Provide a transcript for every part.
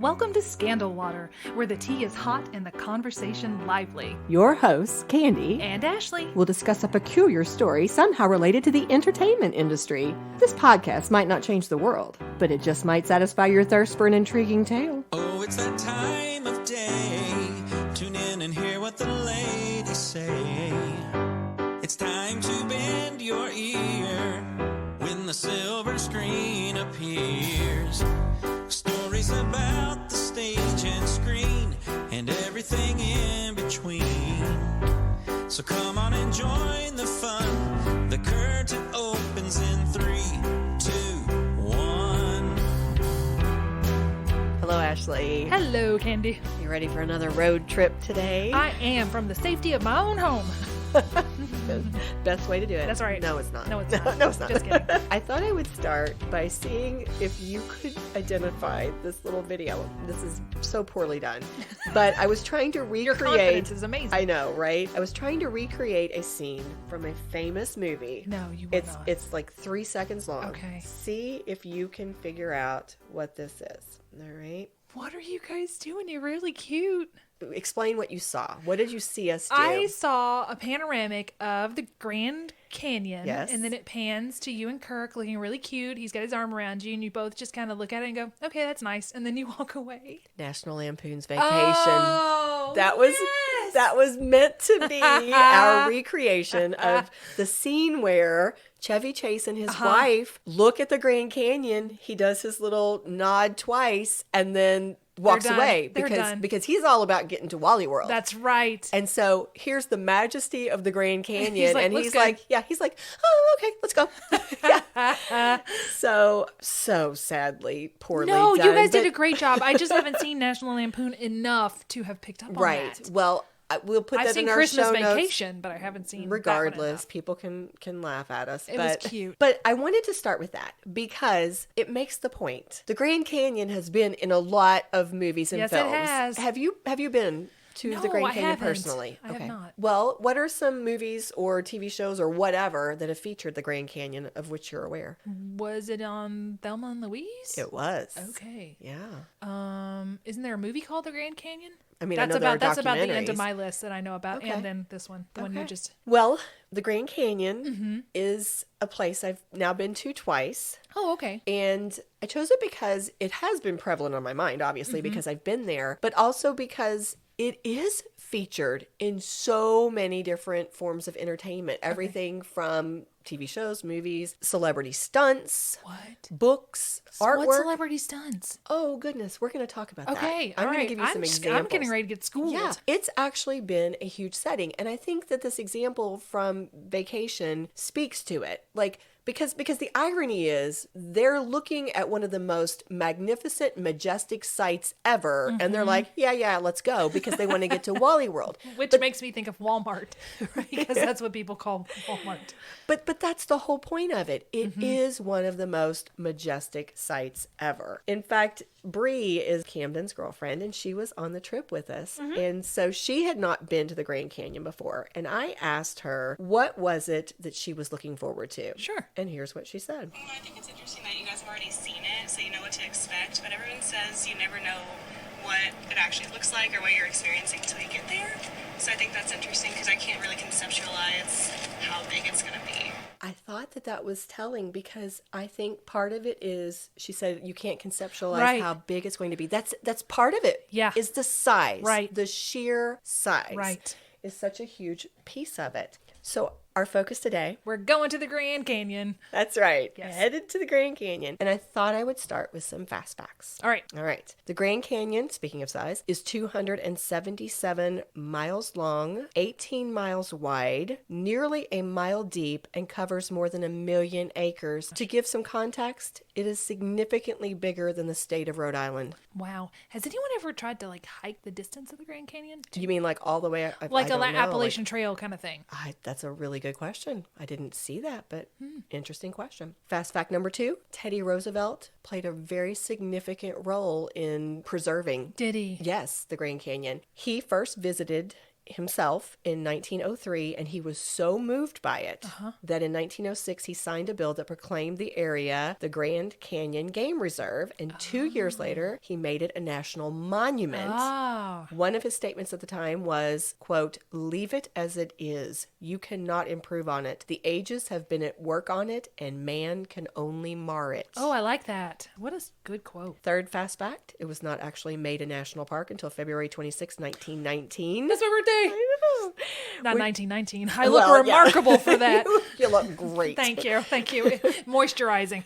Welcome to Scandal Water, where the tea is hot and the conversation lively. Your hosts, Candy And Ashley, will discuss a peculiar story somehow related to the entertainment industry. This podcast might not change the world, but it just might satisfy your thirst for an intriguing tale. Oh, it's that time of day. Tune in and hear what the ladies say. It's time to bend your ear when the silver screen appears. Stories about the stage and screen and everything in between. So come on and join the fun. The curtain opens in 3, 2, 1. Hello, Ashley. hello, Candy. You ready for another road trip today? I am from the safety of my own home. Best way to do it. That's right. No, it's not. No, it's not. No, it's not. Just kidding. I thought I would start by seeing if you could identify this little video. This is so poorly done. But I was trying to recreate... Your confidence is amazing. I know, right? I was trying to recreate a scene from a famous movie. No, you were not. It's like 3 seconds long. Okay. See if you can figure out what this is. All right? What are you guys doing? You're really cute. Explain what you saw. What did you see us do? I saw a panoramic of the Grand Canyon. Yes. And then it pans to you and Kirk looking really cute. He's got his arm around you and you both just kind of look at it and go, okay, that's nice. And then you walk away. National Lampoon's Vacation. Oh, That was yes! that was meant to be our recreation of the scene where Chevy Chase and his wife look at the Grand Canyon. He does his little nod twice and then walks They're done. away They're done. because he's all about getting to Wally World. That's right. And so here's the majesty of the Grand Canyon. He's like, and "Looks he's good." like, he's like, oh, okay, let's go. Yeah. So sadly, poorly No, done. you guys did but- a great job. I just haven't seen National Lampoon enough to have picked up on Right. that. Well, we'll put I've that seen in our Christmas show notes. Vacation, but I haven't seen that one Regardless, enough. people can laugh at us. It was cute. But I wanted to start with that because it makes the point. The Grand Canyon has been in a lot of movies and Yes, it films. has. Have you been to the No, Grand I Canyon haven't. personally? I have not. Well, what are some movies or TV shows or whatever that have featured the Grand Canyon of which you're aware? Was it on Thelma and Louise? It was. Okay. Yeah. Isn't there a movie called The Grand Canyon? I mean, That's I know there are that's about the end of documentaries. my list that I know about, Okay. and then this one, the one you Okay. just. Well, the Grand Canyon is a place I've now been to twice. Oh, okay. And I chose it because it has been prevalent on my mind, obviously, because I've been there, but also because it is featured in so many different forms of entertainment. Everything from TV shows, movies, celebrity stunts, What? books, artwork. What celebrity stunts? Oh, goodness. We're going to talk about that. Okay, I'm all going right. to give you some I'm examples. getting ready to get schooled. Yeah, it's actually been a huge setting. And I think that this example from Vacation speaks to it. Like, because the irony is they're looking at one of the most magnificent, majestic sights ever. And they're like, yeah, let's go because they want to get to Wally World. Which makes me think of Walmart, because that's what people call Walmart. But that's the whole point of it. It is one of the most majestic sights ever. In fact, Bree is Camden's girlfriend, and she was on the trip with us. And so she had not been to the Grand Canyon before. And I asked her, what was it that she was looking forward to? Sure. And here's what she said. I think it's interesting that you guys have already seen it, so you know what to expect, but everyone says you never know what it actually looks like or what you're experiencing until you get there. So I think that's interesting because I can't really conceptualize how big it's going to be. I thought that was telling because I think part of it is, she said, you can't conceptualize Right. how big it's going to be. That's part of it. Yeah. Is the size. Right. The sheer size. Right. Is such a huge piece of it. So our focus today, We're going to the Grand Canyon. that's right, Yes. headed to the Grand Canyon. And I thought I would start with some fast facts. All right. All right. The Grand Canyon, speaking of size, is 277 miles long, 18 miles wide, nearly a mile deep, and covers more than 1 million acres. To give some context, it is significantly bigger than the state of Rhode Island. Wow. Has anyone ever tried to hike the distance of the Grand Canyon? You mean like all the way? Like I a don't know, Appalachian Trail kind of thing. That's a really good question. I didn't see that, but interesting question. Fast fact number 2, Teddy Roosevelt played a very significant role in preserving Did he? Yes, the Grand Canyon. He first visited himself in 1903, and he was so moved by it that in 1906 he signed a bill that proclaimed the area the Grand Canyon Game Reserve, and 2 years later he made it a national monument. Oh. One of his statements at the time was, quote, "Leave it as it is. You cannot improve on it. The ages have been at work on it, and man can only mar it." Oh, I like that. What a good quote. Third fast fact, it was not actually made a national park until February 26, 1919. That's my birthday. I know. Not We- 1919. I look Well, yeah. remarkable for that. You look great. Thank you. Thank you. Moisturizing.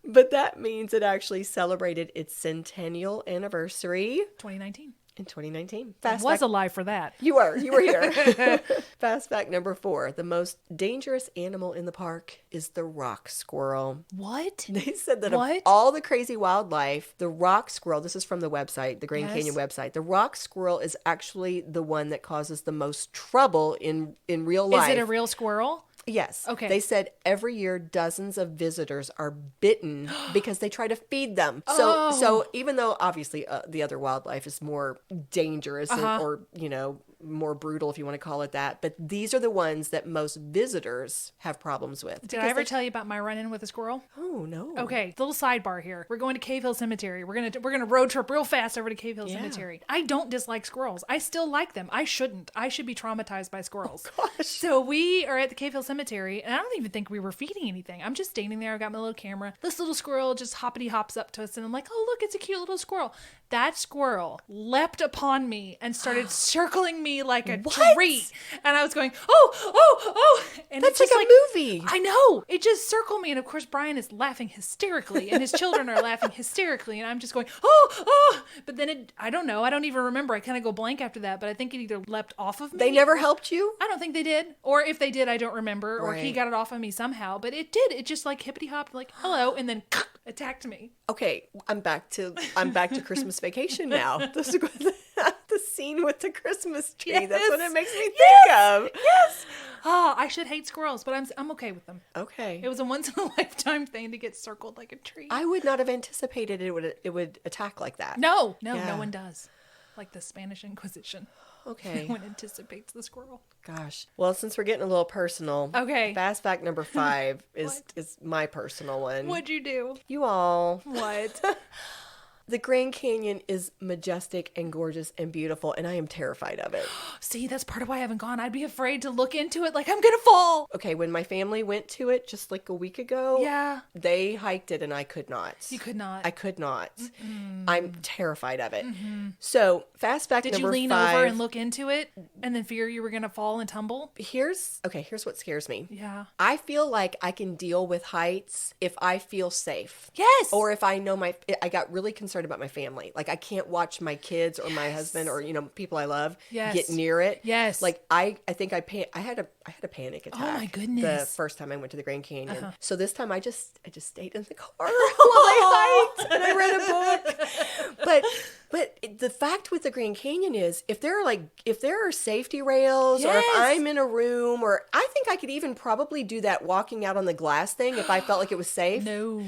But that means it actually celebrated its centennial anniversary 2019. in 2019. I Fast was fact. alive for that. You were here. Fast fact number 4. The most dangerous animal in the park is the rock squirrel. What? They said that of What? all the crazy wildlife, the rock squirrel, this is from the website, the Grand Yes. Canyon website, the rock squirrel is actually the one that causes the most trouble in real life. Is it a real squirrel? Yes. Okay. They said every year dozens of visitors are bitten because they try to feed them. So even though obviously the other wildlife is more dangerous or, you know, more brutal if you want to call it that, but these are the ones that most visitors have problems with. Did I ever tell you about my run-in with a squirrel? Oh, no. Okay, little sidebar here. We're going to Cave Hill Cemetery. We're gonna road trip real fast over to Cave Hill Cemetery. I don't dislike squirrels. I still like them. I shouldn't. I should be traumatized by squirrels. Oh, gosh. So we are at the Cave Hill Cemetery, and I don't even think we were feeding anything. I'm just standing there. I've got my little camera. This little squirrel just hoppity hops up to us, and I'm like, oh, look, it's a cute little squirrel. That squirrel leapt upon me and started circling me like a What? tree. And I was going, oh. And That's it's just like a movie. I know. It just circled me. And of course, Brian is laughing hysterically, and his children are laughing hysterically. And I'm just going, oh. But then I don't know. I don't even remember. I kind of go blank after that. But I think it either leapt off of me. They never helped you? I don't think they did. Or if they did, I don't remember. Or he Right. got it off of me somehow. But it did. It just like hippity hopped, like, hello. And then attacked me. Okay, I'm back to Christmas Vacation now. The scene with the Christmas tree. That's what it makes me think of. Yes. Oh, I should hate squirrels, but I'm okay with them. Okay. It was a once in a lifetime thing to get circled like a tree. I would not have anticipated it would attack like that. No Yeah. one does. Like the Spanish Inquisition. Okay. No one anticipates the squirrel. Gosh. Well, since we're getting a little personal, Okay. fast fact number 5 What? is my personal one. What'd you do? You all. What? The Grand Canyon is majestic and gorgeous and beautiful, and I am terrified of it. See, that's part of why I haven't gone. I'd be afraid to look into it like I'm gonna fall. Okay, when my family went to it just like a week ago, Yeah. they hiked it and I could not. You could not. I could not. I'm terrified of it. So, fast fact Did you number lean 5. over and look into it and then fear you were gonna fall and tumble? Here's what scares me. Yeah. I feel like I can deal with heights if I feel safe. Yes. Or if I know I got really concerned about my family. Like I can't watch my kids or my husband or people I love Yes. get near it. Yes. Like I think I had a panic attack. Oh my goodness. The first time I went to the Grand Canyon. So this time I just stayed in the car while I hiked and I read a book. But the fact with the Grand Canyon is if there are safety rails or if Yes. I'm in a room, or I think I could even probably do that walking out on the glass thing if I felt like it was safe. No.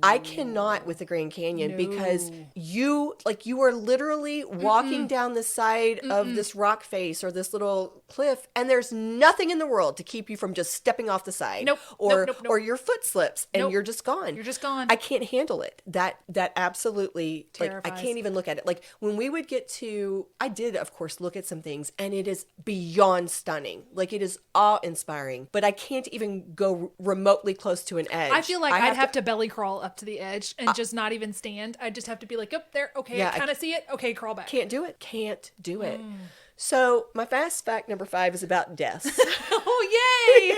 I cannot with the Grand Canyon because you are literally walking down the side of this rock face or this little cliff, and there's nothing in the world to keep you from just stepping off the side. Nope. Or Nope. or your foot slips and Nope. you're just gone. You're just gone. I can't handle it. That absolutely I Terrifies. can't even look at it. Like when we would get to, I did of course look at some things, and it is beyond stunning. Like it is awe-inspiring, but I can't even go remotely close to an edge. I feel like I'd have to belly crawl up to the edge and just not even stand. I'd just have to be like, up there. Okay, Yeah, I kind of see it. Okay, crawl back. Can't do it. Can't do it. So my fast fact number 5 is about deaths. Oh,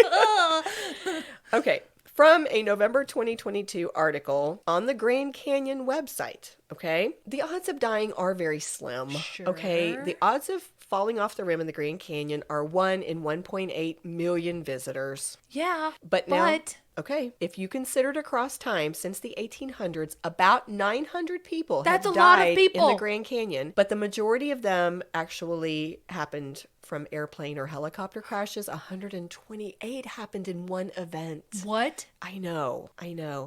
yay! Okay. From a November 2022 article on the Grand Canyon website, okay? The odds of dying are very slim, okay? Sure. The odds of falling off the rim in the Grand Canyon are 1 in 1.8 million visitors. Yeah, But now, okay, if you considered across time since the 1800s, about 900 people That's have a lot of died in people. the Grand Canyon, but the majority of them actually happened from airplane or helicopter crashes. 128 happened in one event. What? I know.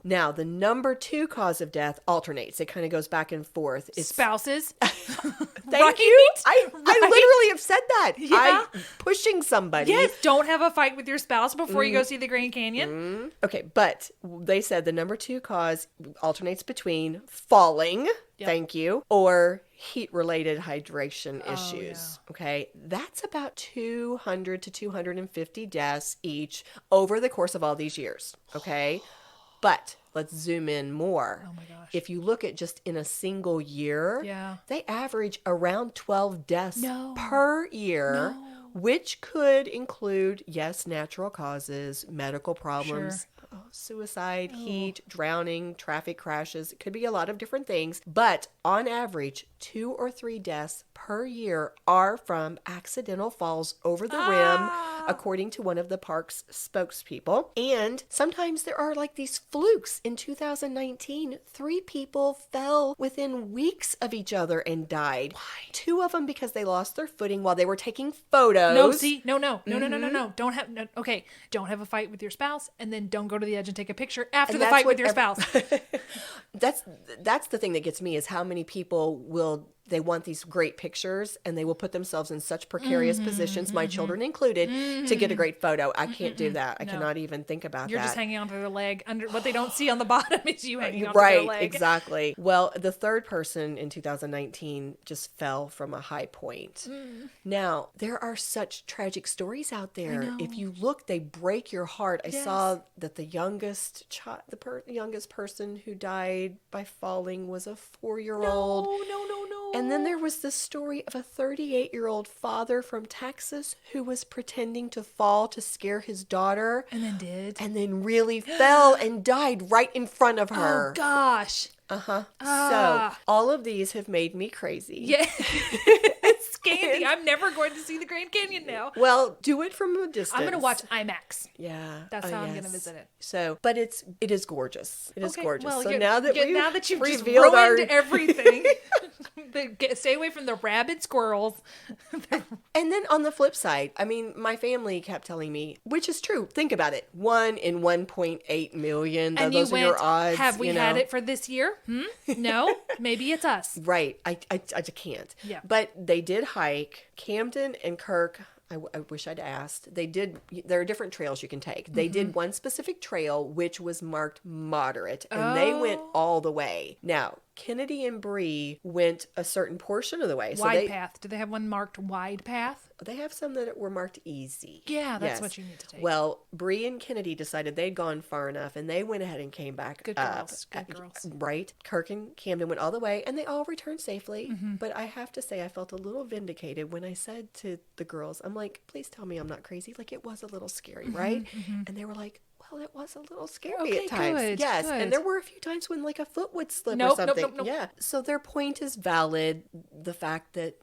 Now, the number 2 cause of death alternates. It kind of goes back and forth. It's Spouses. Thank you. I literally have said that. Yeah. I'm pushing somebody. Yes, don't have a fight with your spouse before you go see the Grand Canyon. Okay, but they said the number 2 cause alternates between falling, thank you, or heat-related hydration issues. Okay, that's about 200 to 250 deaths each over the course of all these years. Okay, but let's zoom in more. Oh my gosh. If you look at just in a single year, Yeah. they average around 12 deaths No. per year, which could include, yes, natural causes, medical problems, suicide, heat, drowning, traffic crashes. It could be a lot of different things. But on average, 2 or 3 deaths per year are from accidental falls over the rim, according to one of the park's spokespeople. And sometimes there are like these flukes. In 2019, 3 people fell within weeks of each other and died. Why? 2 of them because they lost their footing while they were taking photos. No, see, no. Don't have a fight with your spouse, and then don't go to the edge and take a picture after And the that's fight what with your spouse. That's the thing that gets me, is how many people they want these great pictures and they will put themselves in such precarious positions, my children included, to get a great photo. I can't do that. I cannot even think about You're that. just hanging onto their leg. Under what they don't see on the bottom is you hanging onto their Right, leg. exactly. Well, the 3rd person in 2019 just fell from a high point. Now, there are such tragic stories out there. If you look, they break your heart. I saw that the youngest youngest person who died by falling was a 4-year-old. No. And then there was this story of a 38-year-old father from Texas who was pretending to fall to scare his daughter. And then Really fell and died right in front of her. Oh gosh. So all of these have made me crazy. Yeah. Candy. I'm never going to see the Grand Canyon now. Well, do it from a distance. I'm going to watch IMAX. Yeah. That's how I'm going to visit it. So, but it is gorgeous. It is Okay, gorgeous. well, so you've now that you've just revealed ruined everything. Stay away from the rabid squirrels. And then on the flip side, I mean, my family kept telling me, which is true. Think about it. 1 in 1.8 million. And those you are went, your odds. have we had it for this year? No, maybe it's us. Right. I just can't. Yeah. But they did hike. Camden and Kirk, I wish I'd asked. There are different trails you can take. They did one specific trail, which was marked moderate, and they went all the way. Now, Kennedy and Bree went a certain portion of the way. Wide path. Do they have one marked wide path? They have some that were marked easy. Yeah, that's what you need to take. Well, Bree and Kennedy decided they'd gone far enough, and they went ahead and came back Good up. girls. Good girls. Right. Kirk and Camden went all the way, and they all returned safely. But I have to say, I felt a little vindicated when I said to the girls, I'm like, please tell me I'm not crazy. Like, it was a little scary, right? And they were like, well, it was a little scary at times. Good, yes. good. And there were a few times when like a foot would slip or Nope, something. nope. Yeah. So their point is valid. The fact that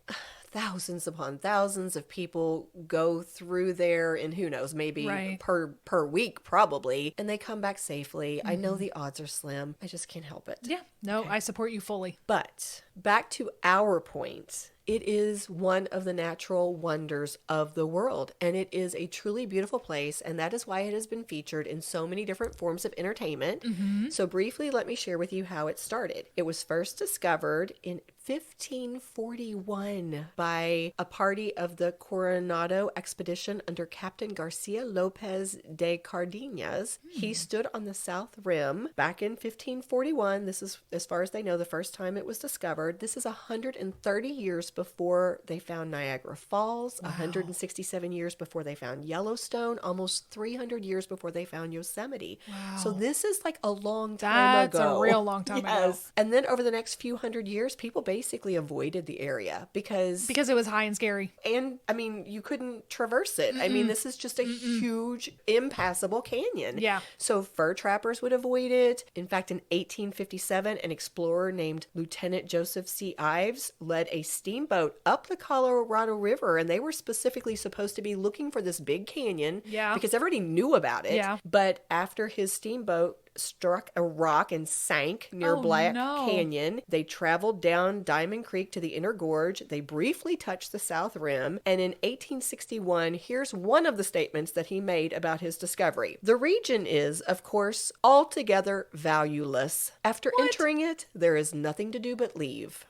thousands upon thousands of people go through there, and who knows, maybe per week probably, and they come back safely. I know the odds are slim. I just can't help it. Yeah. No, I support you fully. But back to our point. It is one of the natural wonders of the world, and it is a truly beautiful place, and that is why it has been featured in so many different forms of entertainment. So briefly, let me share with you how it started. It was first discovered in 1541 by a party of the Coronado expedition under Captain Garcia Lopez de Cardenas. He stood on the south rim back in 1541. This is, as far as they know, the first time it was discovered. This is 130 years before they found Niagara Falls, 167 years before they found Yellowstone, almost 300 years before they found Yosemite. So this is like a long time ago. That's a real long time ago. And then over the next few hundred years, people basically avoided the area because it was high and scary. And I mean, you couldn't traverse it. I mean, this is just a huge impassable canyon. Yeah. So fur trappers would avoid it. In fact, in 1857, an explorer named Lieutenant Joseph C. Ives led a steamboat up the Colorado River, and they were specifically supposed to be looking for this big canyon. Yeah. Because everybody knew about it. Yeah. But after his steamboat struck a rock and sank near Black Canyon. They traveled down Diamond Creek to the Inner Gorge. They briefly touched the South Rim. And in 1861, here's one of the statements that he made about his discovery. The region is, of course, altogether valueless. After entering it, there is nothing to do but leave.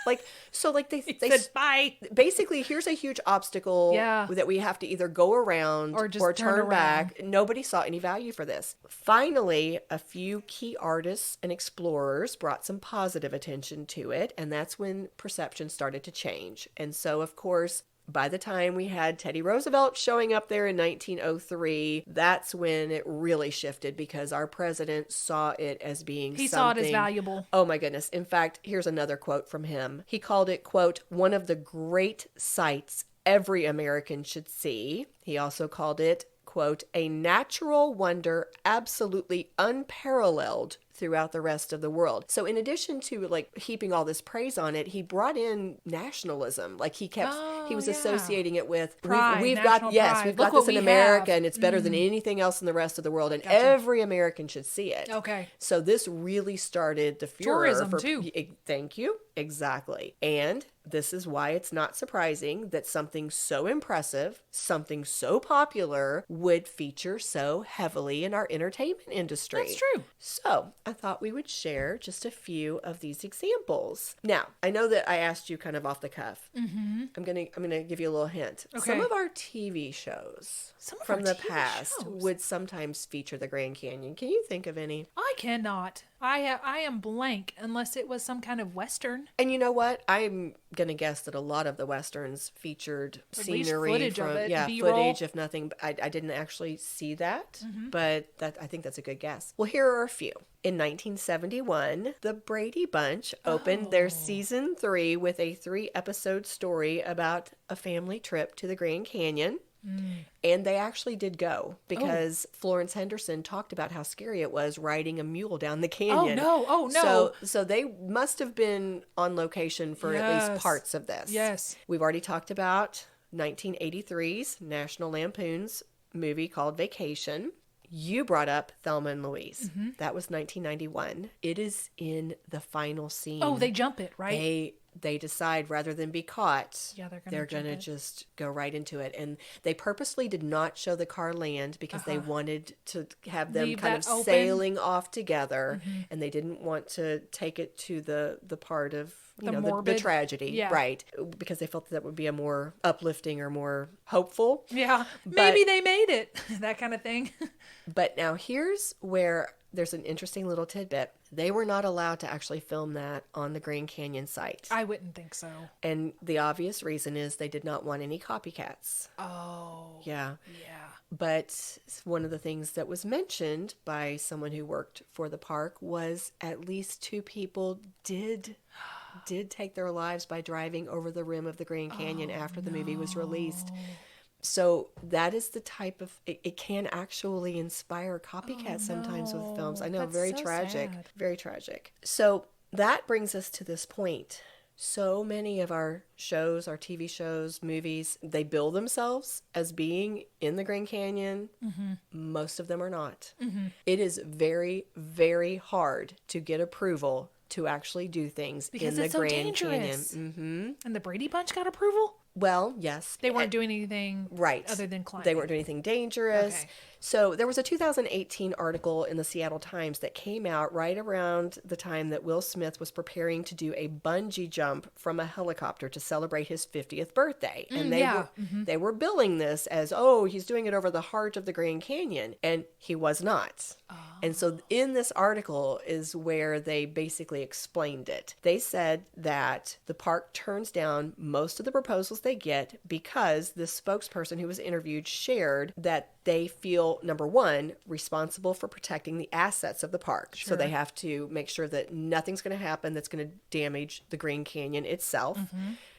They said bye. Basically, here's a huge obstacle that we have to either go around or turn back. Nobody saw any value for this. Finally, a few key artists and explorers brought some positive attention to it, and that's when perception started to change. And so, of course, by the time we had Teddy Roosevelt showing up there in 1903, that's when it really shifted because our president saw it as being He something. saw it as valuable. Oh my goodness. In fact, here's another quote from him. He called it, quote, one of the great sights every American should see. He also called it, quote, a natural wonder absolutely unparalleled throughout the rest of the world. So in addition to like heaping all this praise on it, he brought in nationalism. Like he was associating it with pride, we've national got yes, pride. we've Look got this what in we America have. and it's better than anything else in the rest of the world and every American should see it. Okay. So this really started the furor Tourism too. Thank you. Exactly. And this is why it's not surprising that something so impressive, something so popular would feature so heavily in our entertainment industry. That's true. So I thought we would share just a few of these examples. Now, I know that I asked you kind of off the cuff. Mm-hmm. I'm gonna give you a little hint. Okay. Some of our TV shows from the past would sometimes feature the Grand Canyon. Can you think of any? I cannot. I am blank unless it was some kind of Western. And you know what? I'm going to guess that a lot of the Westerns featured At least scenery footage of it, B-roll. footage, if nothing. I didn't actually see that, but I think that's a good guess. Well, here are a few. In 1971, the Brady Bunch opened their season 3 with a 3-episode story about a family trip to the Grand Canyon. And they actually did go because Florence Henderson talked about how scary it was riding a mule down the canyon. Oh no. So they must have been on location for at least parts of this. Yes. We've already talked about 1983's National Lampoon's movie called Vacation. You brought up Thelma and Louise. That was 1991. It is in the final scene. Oh, they jump it, right? They decide rather than be caught, they're going to just go right into it. And they purposely did not show the car land because they wanted to have them Leave kind that of open. sailing off together. And they didn't want to take it to the part of the morbid. tragedy. Yeah. Right. Because they felt that would be a more uplifting or more hopeful. Yeah. Maybe they made it. That kind of thing. But now here's where there's an interesting little tidbit. They were not allowed to actually film that on the Grand Canyon site. I wouldn't think so. And the obvious reason is they did not want any copycats. Oh. Yeah. Yeah. But one of the things that was mentioned by someone who worked for the park was at least 2 people did take their lives by driving over the rim of the Grand Canyon after the movie was released. So that is the type of, it can actually inspire copycats sometimes with films. I know, That's very so tragic, sad. very tragic. So that brings us to this point. So many of our shows, our TV shows, movies, they bill themselves as being in the Grand Canyon. Most of them are not. It is very, very hard to get approval to actually do things Because in the it's so Grand dangerous. Canyon. And the Brady Bunch got approval? Well, yes. They weren't doing anything other than climbing. They weren't doing anything dangerous. Okay. So there was a 2018 article in the Seattle Times that came out right around the time that Will Smith was preparing to do a bungee jump from a helicopter to celebrate his 50th birthday. And they were billing this as, oh, he's doing it over the heart of the Grand Canyon. And he was not. And so in this article is where they basically explained it. They said that the park turns down most of the proposals they get because the spokesperson who was interviewed shared that they feel, number one, responsible for protecting the assets of the park. Sure. So they have to make sure that nothing's going to happen that's going to damage the Grand Canyon itself.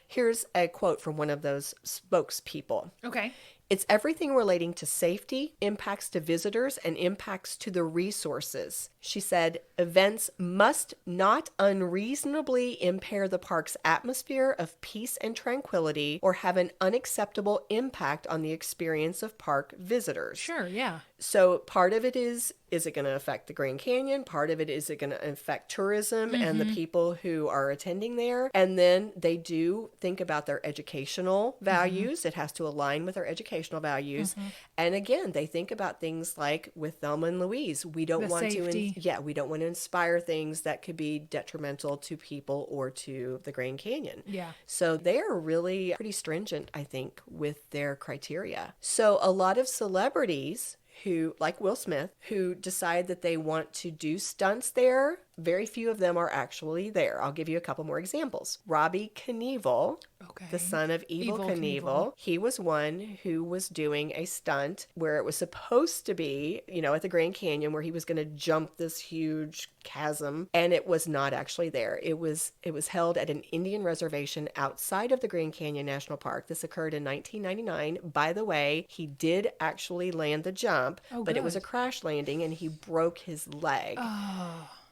Here's a quote from one of those spokespeople. Okay. It's everything relating to safety, impacts to visitors, and impacts to the resources. She said, events must not unreasonably impair the park's atmosphere of peace and tranquility or have an unacceptable impact on the experience of park visitors. Sure, yeah. So part of it is it going to affect the Grand Canyon? Part of it is it going to affect tourism and the people who are attending there? And then they do think about their educational values. It has to align with our educational values. And again, they think about things like with Thelma and Louise, we don't The want safety. we don't want to inspire things that could be detrimental to people or to the Grand Canyon. Yeah. So they're really pretty stringent, I think, with their criteria. So a lot of celebrities who, like Will Smith, who decide that they want to do stunts there, very few of them are actually there. I'll give you a couple more examples. Robbie Knievel, the son of Evel Knievel, he was one who was doing a stunt where it was supposed to be, at the Grand Canyon where he was going to jump this huge chasm, and it was not actually there. It was held at an Indian reservation outside of the Grand Canyon National Park. This occurred in 1999. By the way, he did actually land the jump, but it was a crash landing and he broke his leg.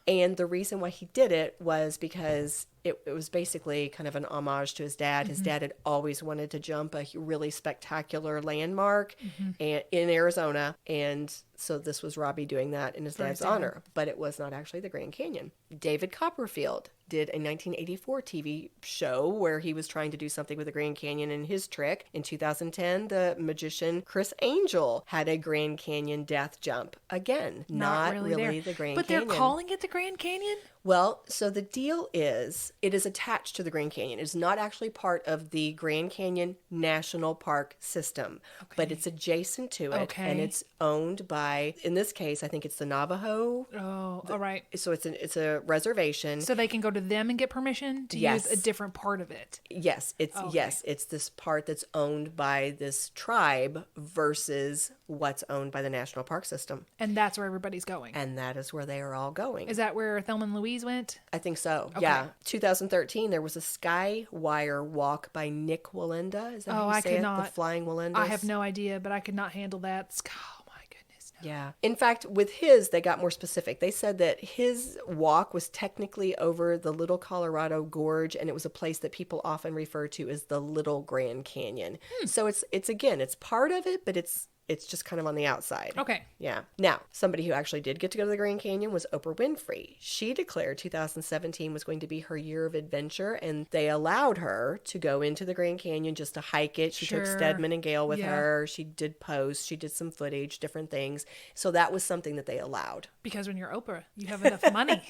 And the reason why he did it was because it was basically kind of an homage to his dad. His dad had always wanted to jump a really spectacular landmark in Arizona. And so this was Robbie doing that in his dad's honor. But it was not actually the Grand Canyon. David Copperfield did a 1984 TV show where he was trying to do something with the Grand Canyon and his trick. In 2010, the magician Criss Angel had a Grand Canyon death jump. Again, not really the Grand Canyon. But they're calling it the Grand Canyon? Well, so the deal is, it is attached to the Grand Canyon. It's not actually part of the Grand Canyon National Park system, but it's adjacent to it, and it's owned by, in this case, I think it's the Navajo. Oh, all right. So it's a reservation. So they can go to them and get permission to use a different part of it. Yes, it's this part that's owned by this tribe versus what's owned by the National Park system. And that's where everybody's going. And that is where they are all going. Is that where Thelma and Louise went? I think so. Okay. Yeah. 2013, there was a sky wire walk by Nick Walenda. Is that how you say it? The Flying Walendas? I have no idea, but I could not handle that. Oh, my goodness. No. Yeah. In fact, with his, they got more specific. They said that his walk was technically over the Little Colorado Gorge, and it was a place that people often refer to as the Little Grand Canyon. So it's again, it's part of it, but it's just kind of on the outside. Okay. Yeah. Now, somebody who actually did get to go to the Grand Canyon was Oprah Winfrey. She declared 2017 was going to be her year of adventure, and they allowed her to go into the Grand Canyon just to hike it. She took Stedman and Gail with her. She did posts. She did some footage, different things. So that was something that they allowed. Because when you're Oprah, you have enough money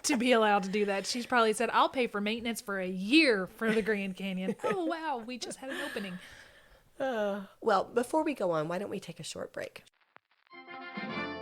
to be allowed to do that. She's probably said, I'll pay for maintenance for a year for the Grand Canyon. Oh, wow. We just had an opening. Well, before we go on, why don't we take a short break?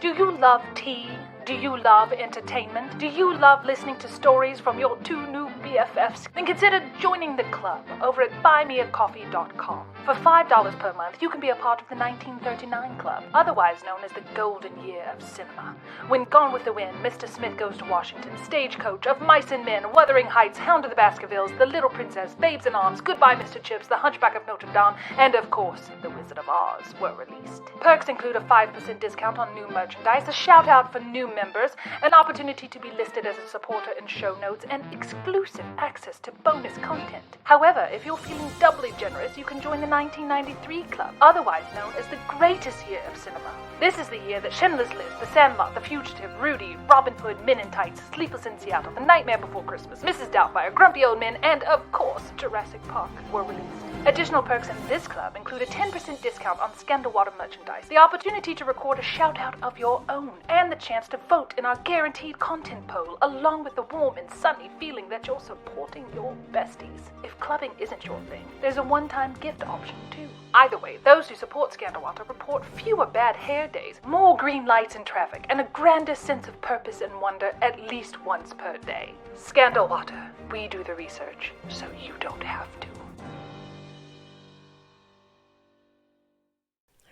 Do you love tea? Do you love entertainment? Do you love listening to stories from your two new BFFs? Then consider joining the club over at buymeacoffee.com. For $5 per month, you can be a part of the 1939 Club, otherwise known as the Golden Year of Cinema. When Gone with the Wind, Mr. Smith Goes to Washington, Stagecoach, Of Mice and Men, Wuthering Heights, Hound of the Baskervilles, The Little Princess, Babes in Arms, Goodbye Mr. Chips, The Hunchback of Notre Dame, and of course, The Wizard of Oz were released. Perks include a 5% discount on new merchandise, a shout out for new members, an opportunity to be listed as a supporter in show notes, and exclusive access to bonus content. However, if you're feeling doubly generous, you can join the 1993 Club, otherwise known as the greatest year of cinema. This is the year that Schindler's List, The Sandlot, The Fugitive, Rudy, Robin Hood, Men in Tights, Sleepless in Seattle, The Nightmare Before Christmas, Mrs. Doubtfire, Grumpy Old Men, and of course, Jurassic Park were released. Additional perks in this club include a 10% discount on Scandal Water merchandise, the opportunity to record a shout-out of your own, and the chance to vote in our guaranteed content poll, along with the warm and sunny feeling that you're supporting your besties. If clubbing isn't your thing, there's a one-time gift option too. Either way, those who support Scandal Water report fewer bad hair days, more green lights in traffic, and a grander sense of purpose and wonder at least once per day. Scandal Water, we do the research, so you don't have to.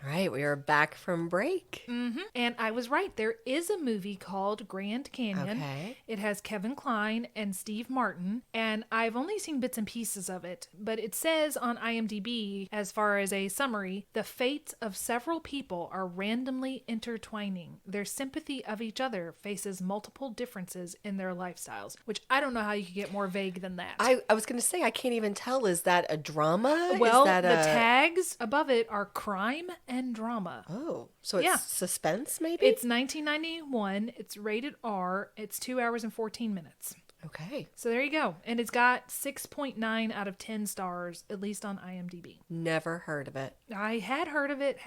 All right, we are back from break. Mm-hmm. And I was right. There is a movie called Grand Canyon. Okay. It has Kevin Kline and Steve Martin, and I've only seen bits and pieces of it, but it says on IMDb, as far as a summary, the fates of several people are randomly intertwining. Their sympathy of each other faces multiple differences in their lifestyles, which I don't know how you could get more vague than that. I was going to say, I can't even tell. Is that a drama? Well, is that the tags above it are crime and drama. Oh, so it's Yeah. suspense maybe? It's 1991. It's rated R. It's 2 hours and 14 minutes. Okay. So there you go. And it's got 6.9 out of 10 stars, at least on IMDb. Never heard of it. I had heard of it,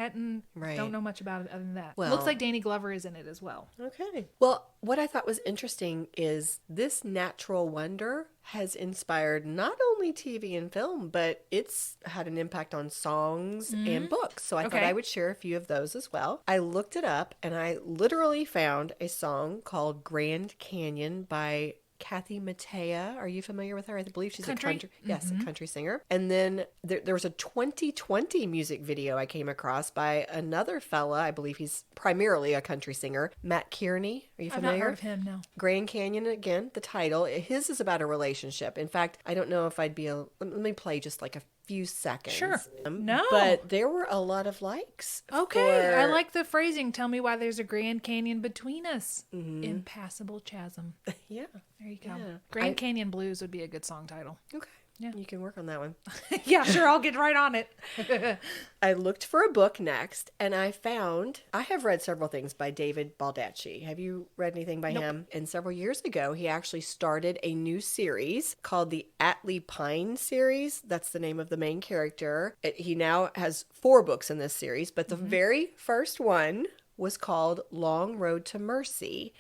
Right. don't know much about it other than that. Well- Looks like Danny Glover is in it as well. Okay. Well, what I thought was interesting is this natural wonder has inspired not only TV and film, but it's had an impact on songs and books. So I thought Okay. I would share a few of those as well. I looked it up and I literally found a song called Grand Canyon by Kathy Mattea. Are you familiar with her? I believe she's Country? a country. Yes, a country singer. And then there was a 2020 music video I came across by another fella. I believe he's primarily a country singer, Matt Kearney. Are you I've familiar? not heard of him, no. Grand Canyon, again, the title. His is about a relationship. In fact, I don't know if I'd be let me play just like a few seconds. Sure. No. But there were a lot of likes. Okay, I for- like the phrasing. Tell me why there's a Grand Canyon between us. Impassable chasm. Yeah. There you go. Yeah. Grand Canyon Blues would be a good song title. Okay. Yeah. You can work on that one. Yeah, sure. I'll get right on it. I looked for a book next, and I have read several things by David Baldacci. Have you read anything by him? And several years ago, he actually started a new series called the Atlee Pine series. That's the name of the main character. He now has 4 books in this series, but the very first one was called Long Road to Mercy,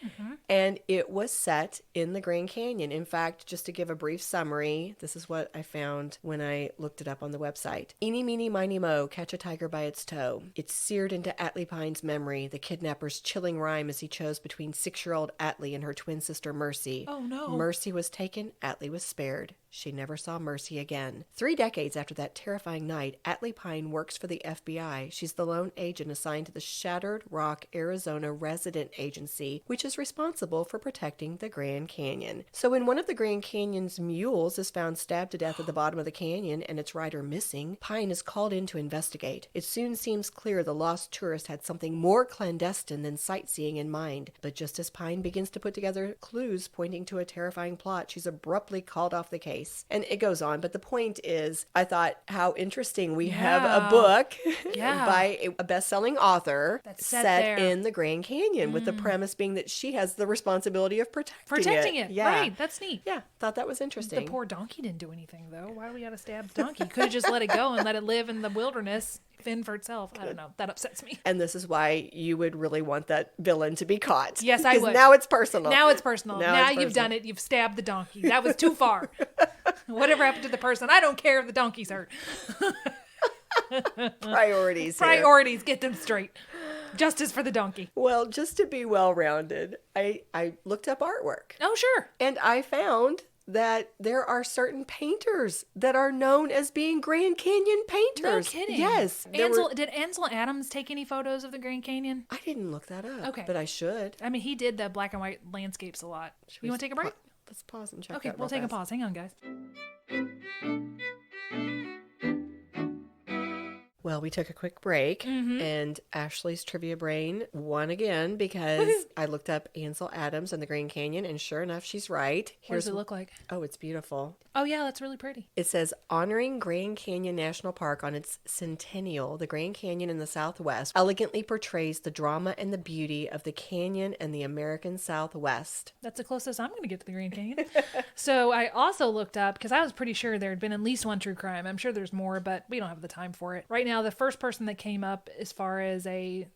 and it was set in the Grand Canyon. In fact, just to give a brief summary, this is what I found when I looked it up on the website. Eeny, meeny, miny, mo, catch a tiger by its toe. It's seared into Atlee Pine's memory, the kidnapper's chilling rhyme as he chose between 6-year-old Atlee and her twin sister Mercy. Oh, no. Mercy was taken, Atlee was spared. She never saw Mercy again. 3 decades after that terrifying night, Atlee Pine works for the FBI. She's the lone agent assigned to the Shattered Rock, Arizona Resident Agency, which is responsible for protecting the Grand Canyon. So when one of the Grand Canyon's mules is found stabbed to death at the bottom of the canyon and its rider missing, Pine is called in to investigate. It soon seems clear the lost tourist had something more clandestine than sightseeing in mind. But just as Pine begins to put together clues pointing to a terrifying plot, she's abruptly called off the case. And it goes on, but the point is, I thought how interesting we have a book by a best-selling author That's set set there. in the Grand Canyon, with the premise being that she has the responsibility of protecting it. Yeah. Right. That's neat. Yeah, thought that was interesting. The poor donkey didn't do anything, though. Why do we gotta stab the donkey? Could have just let it go and let it live in the wilderness, fend for itself. I don't know. That upsets me. And this is why you would really want that villain to be caught. Yes, I 'Cause would. now it's personal. Now it's personal. Now it's you've done it. You've stabbed the donkey. That was too far. Whatever happened to the person? I don't care if the donkey's hurt. Priorities here. Priorities. Get them straight. Justice for the donkey. Well, just to be well-rounded, I looked up artwork. Oh, sure. And I found that there are certain painters that are known as being Grand Canyon painters. No kidding. Yes. Did Ansel Adams take any photos of the Grand Canyon? I didn't look that up. Okay. But I should. I mean, he did the black and white landscapes a lot. You want to take a break? Let's pause and check Okay, that we'll real take a fast. pause. Hang on, guys. Well, we took a quick break, and Ashley's Trivia Brain won again because I looked up Ansel Adams and the Grand Canyon, and sure enough, she's right. What does it look like? Oh, it's beautiful. Oh, yeah, that's really pretty. It says, honoring Grand Canyon National Park on its centennial, the Grand Canyon in the Southwest elegantly portrays the drama and the beauty of the canyon and the American Southwest. That's the closest I'm going to get to the Grand Canyon. So I also looked up, because I was pretty sure there had been at least one true crime. I'm sure there's more, but we don't have the time for it. Right now, the first person that came up as far as a,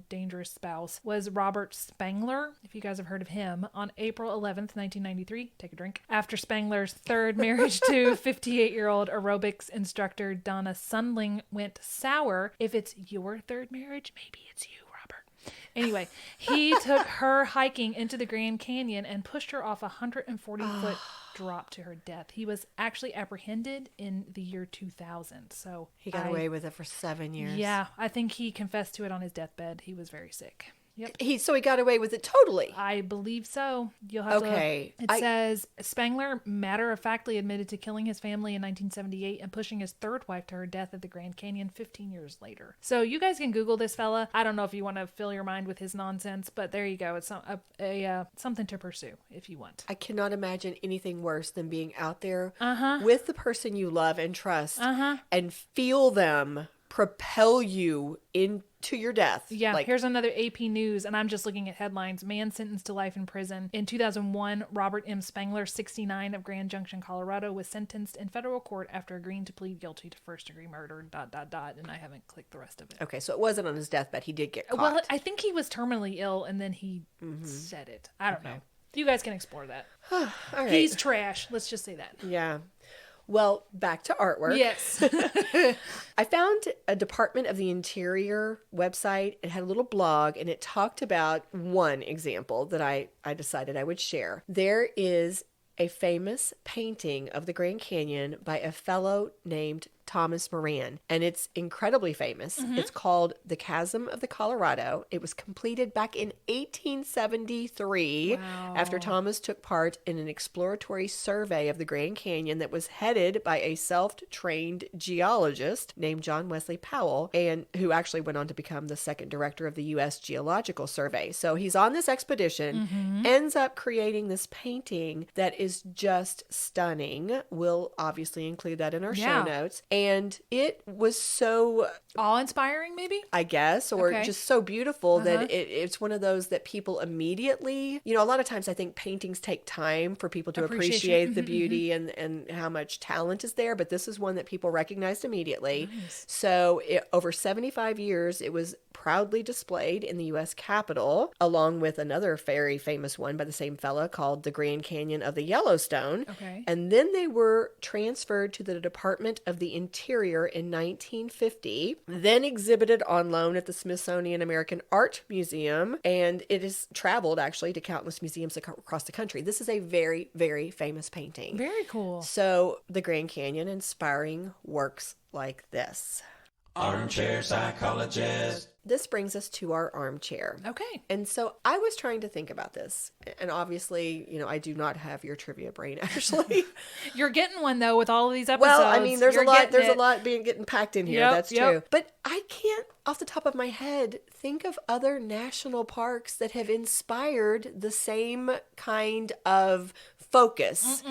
dangerous spouse was Robert Spangler. If you guys have heard of him, on April 11th, 1993, take a drink. After Spangler's third marriage to 58-year-old aerobics instructor Donna Sundling went sour. If it's your third marriage, maybe it's you, Robert. Anyway, he took her hiking into the Grand Canyon and pushed her off a 140-foot drop to her death. He was actually apprehended in the year 2000. So He got away with it for 7 years. Yeah, I think he confessed to it on his deathbed. He was very sick. Yep. So he got away with it totally. I believe so. You'll have Okay. to. It says Spangler matter-of-factly admitted to killing his family in 1978 and pushing his third wife to her death at the Grand Canyon 15 years later. So you guys can Google this fella. I don't know if you want to fill your mind with his nonsense, but there you go. It's something to pursue if you want. I cannot imagine anything worse than being out there with the person you love and trust and feel them propel you into your death. Yeah, Like, here's another AP News, and I'm just looking at headlines. Man sentenced to life in prison. In 2001, Robert M. Spangler, 69, of Grand Junction, Colorado, was sentenced in federal court after agreeing to plead guilty to first-degree murder, ... And I haven't clicked the rest of it. okay, so it wasn't on his deathbed. He did get caught. Well, I think he was terminally ill, and then he said it. I don't know. You guys can explore that. All right. He's trash. Let's just say that. Yeah. Well, back to artwork. Yes. I found a Department of the Interior website. It had a little blog, and it talked about one example that I decided I would share. There is a famous painting of the Grand Canyon by a fellow named Thomas Moran, and it's incredibly famous. It's called The Chasm of the Colorado. It was completed back in 1873 after Thomas took part in an exploratory survey of the Grand Canyon that was headed by a self-trained geologist named John Wesley Powell, and who actually went on to become the second director of the U.S. Geological Survey. So he's on this expedition, ends up creating this painting that is just stunning. We'll obviously include that in our show notes. And it was so awe-inspiring, maybe? I guess, or just so beautiful that it's one of those that people immediately, a lot of times I think paintings take time for people to appreciate the beauty and how much talent is there, but this is one that people recognized immediately. Nice. So over 75 years, it was proudly displayed in the U.S. Capitol, along with another very famous one by the same fella called the Grand Canyon of the Yellowstone. Okay. And then they were transferred to the Department of the Interior in 1950, then exhibited on loan at the Smithsonian American Art Museum, and it has traveled actually to countless museums across the country. This is a very, very famous painting. Very cool. So the Grand Canyon inspiring works like this. Armchair psychologist. This brings us to our armchair. Okay. And so I was trying to think about this. And obviously, I do not have your trivia brain, actually. You're getting one, though, with all of these episodes. Well, I mean, there's You're a lot getting packed in here. Yep, That's true. But I can't, off the top of my head, think of other national parks that have inspired the same kind of focus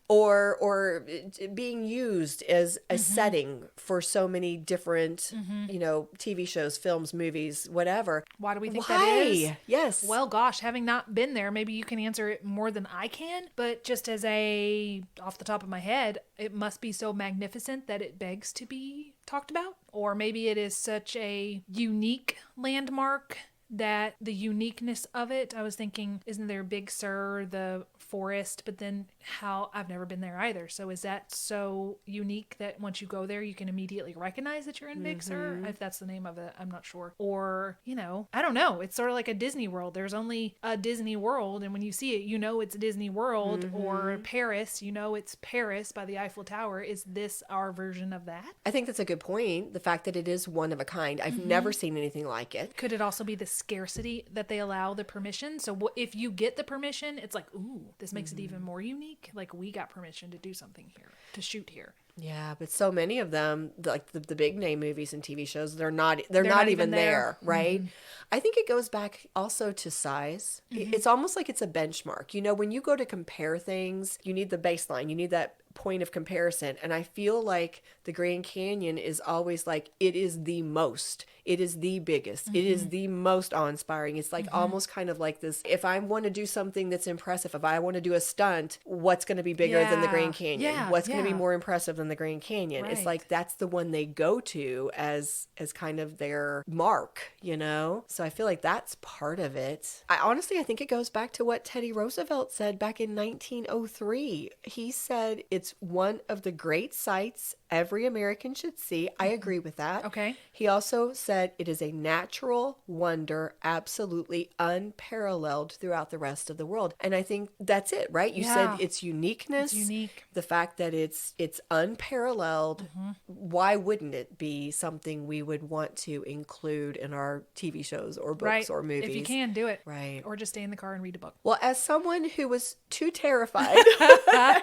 or being used as a setting for so many different, TV shows, films, movies, whatever. Why do we think Why? that is? Yes. Well, gosh, having not been there, maybe you can answer it more than I can. But just as off the top of my head, it must be so magnificent that it begs to be talked about. Or maybe it is such a unique landmark that the uniqueness of it, I was thinking, isn't there Big Sur, the forest, but then I've never been there either. So is that so unique that once you go there, you can immediately recognize that you're in Big Sur? If that's the name of it, I'm not sure. Or, I don't know. It's sort of like a Disney World. There's only a Disney World, and when you see it, it's Disney World. Or Paris, it's Paris by the Eiffel Tower. Is this our version of that? I think that's a good point. The fact that it is one of a kind. I've never seen anything like it. Could it also be the scarcity that they allow the permission? So if you get the permission, it's like, ooh, this makes it even more unique. Like, we got permission to do something here, to shoot here. Yeah, but so many of them, like the big name movies and TV shows, they're not even there, right? I think it goes back also to size. It's almost like it's a benchmark. When you go to compare things, you need the baseline. You need that point of comparison. And I feel like the Grand Canyon is always like, it is the most. It is the biggest. It is the most awe-inspiring. It's like almost kind of like this, if I want to do something that's impressive, if I want to do a stunt, what's going to be bigger than the Grand Canyon? Yeah, what's going to be more impressive than the Grand Canyon? Right. It's like that's the one they go to as kind of their mark, So I feel like that's part of it. I think it goes back to what Teddy Roosevelt said back in 1903. He said it's one of the great sights every American should see. I agree with that. Okay. He also said it is a natural wonder, absolutely unparalleled throughout the rest of the world. And I think that's it, right? You said its uniqueness. It's unique. The fact that it's unparalleled. Why wouldn't it be something we would want to include in our TV shows or books or movies? If you can, do it. Right. Or just stay in the car and read a book. Well, as someone who was too terrified.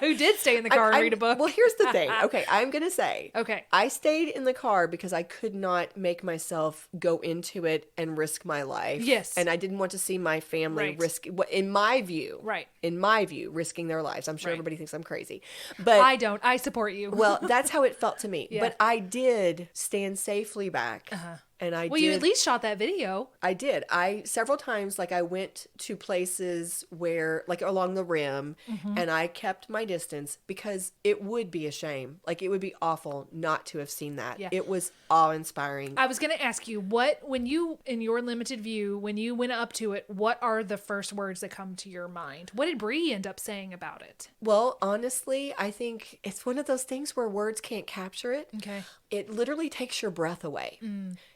Who did stay in the car and read a book? Well, here's the thing. Okay, I'm going to say. Okay. I stayed in the car because I could not make myself go into it and risk my life. Yes. And I didn't want to see my family risk, in my view. Right. In my view, risking their lives. I'm sure everybody thinks I'm crazy. But I don't. I support you. Well, that's how it felt to me. Yeah. But I did stand safely back. And Well, you at least shot that video. I did. Several times, like I went to places where, like along the rim, and I kept my distance because it would be a shame. Like it would be awful not to have seen that. Yeah. It was awe-inspiring. I was going to ask you, when you, in your limited view, when you went up to it, what are the first words that come to your mind? What did Bree end up saying about it? Well, honestly, I think it's one of those things where words can't capture it. Okay. It literally takes your breath away.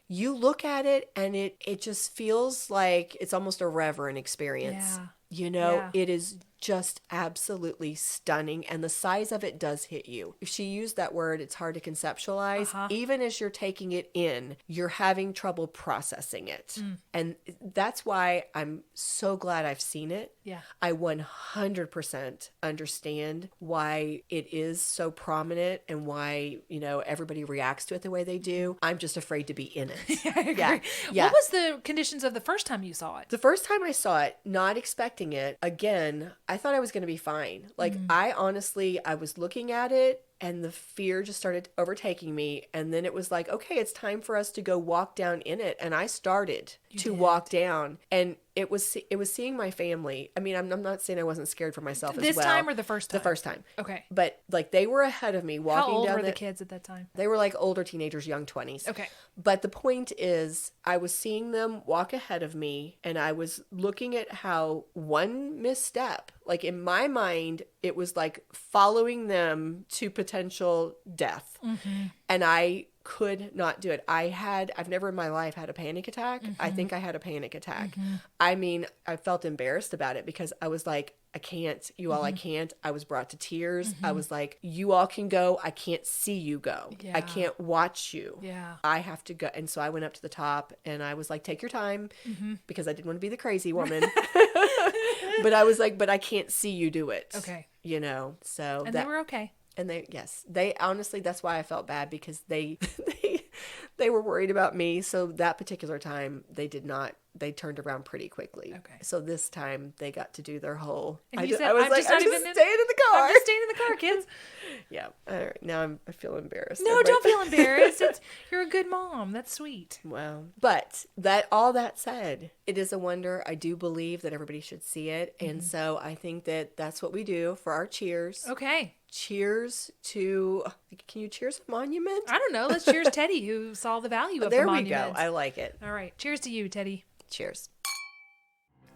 You look at it and it just feels like it's almost a reverent experience. Yeah. You know, Yeah. it is just absolutely stunning. And the size of it does hit you. If she used that word, it's hard to conceptualize. Even as you're taking it in, you're having trouble processing it. And that's why I'm so glad I've seen it. Yeah. I 100% understand why it is so prominent and why, you know, everybody reacts to it the way they do. I'm just afraid to be in it. Yeah. What was the conditions of the first time you saw it? The first time I saw it, not expecting it, again, I thought I was going to be fine. Like, I was looking at it and the fear just started overtaking me. And then it was like, okay, it's time for us to go walk down in it. And I started to walk down, and it was seeing my family. I mean, I'm not saying I wasn't scared for myself as well. This time or the first time? The first time. Okay. But like they were ahead of me walking How old down were the kids at that time? They were like older teenagers, young 20s. Okay. But the point is, I was seeing them walk ahead of me, and I was looking at how one misstep, like in my mind, it was like following them to potential death. And I could not do it. I've never in my life had a panic attack. I think I had a panic attack. I mean, I felt embarrassed about it because I was like, I can't, you all, I can't. I was brought to tears. I was like, you all can go. I can't see you go. Yeah. I can't watch you. Yeah. I have to go. And so I went up to the top and I was like, take your time, because I didn't want to be the crazy woman. But I was like, but I can't see you do it. Okay. You know, so And they were okay. and they honestly, that's why I felt bad, because they were worried about me. So that particular time they turned around pretty quickly. Okay. So this time they got to do their whole, And you said, I was I'm like, just not I'm even just staying in the car. I'm just staying in the car, kids. Yeah. All right. Now I feel embarrassed. No, don't feel embarrassed. You're a good mom. That's sweet. Wow. But all that said, it is a wonder. I do believe that everybody should see it. And so I think that that's what we do for our cheers. Okay. Cheers to, can you cheers a monument? I don't know. Let's cheers Teddy, who saw the value of There the we monument. go. I like it. All right. Cheers to you, Teddy. Cheers.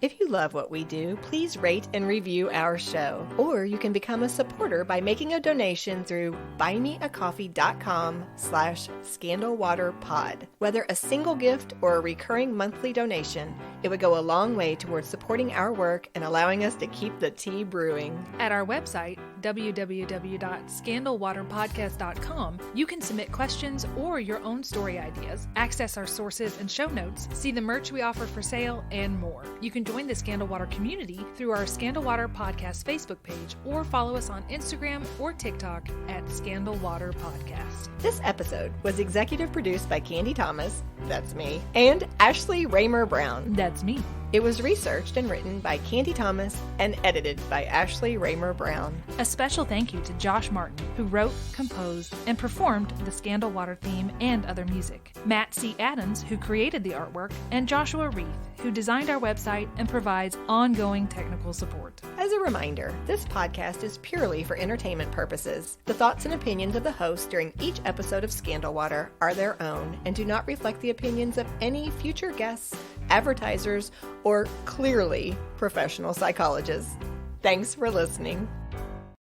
If you love what we do, please rate and review our show. Or you can become a supporter by making a donation through buymeacoffee.com/scandalwaterpod. Whether a single gift or a recurring monthly donation, it would go a long way towards supporting our work and allowing us to keep the tea brewing. At our website, www.scandalwaterpodcast.com, you can submit questions or your own story ideas, access our sources and show notes, see the merch we offer for sale, and more. You can join the Scandal Water community through our Scandal Water Podcast Facebook page, or follow us on Instagram or TikTok at Scandal Water Podcast. This episode was executive produced by Candy Thomas, that's me, and Ashley Raymer Brown. That's me. It was researched and written by Candy Thomas and edited by Ashley Raymer Brown. A special thank you to Josh Martin, who wrote, composed, and performed the Scandal Water theme and other music, Matt C. Adams, who created the artwork, and Joshua Reith, who designed our website and provides ongoing technical support. As a reminder, this podcast is purely for entertainment purposes. The thoughts and opinions of the host during each episode of Scandal Water are their own and do not reflect the opinions of any future guests, advertisers, or clearly professional psychologists. Thanks for listening.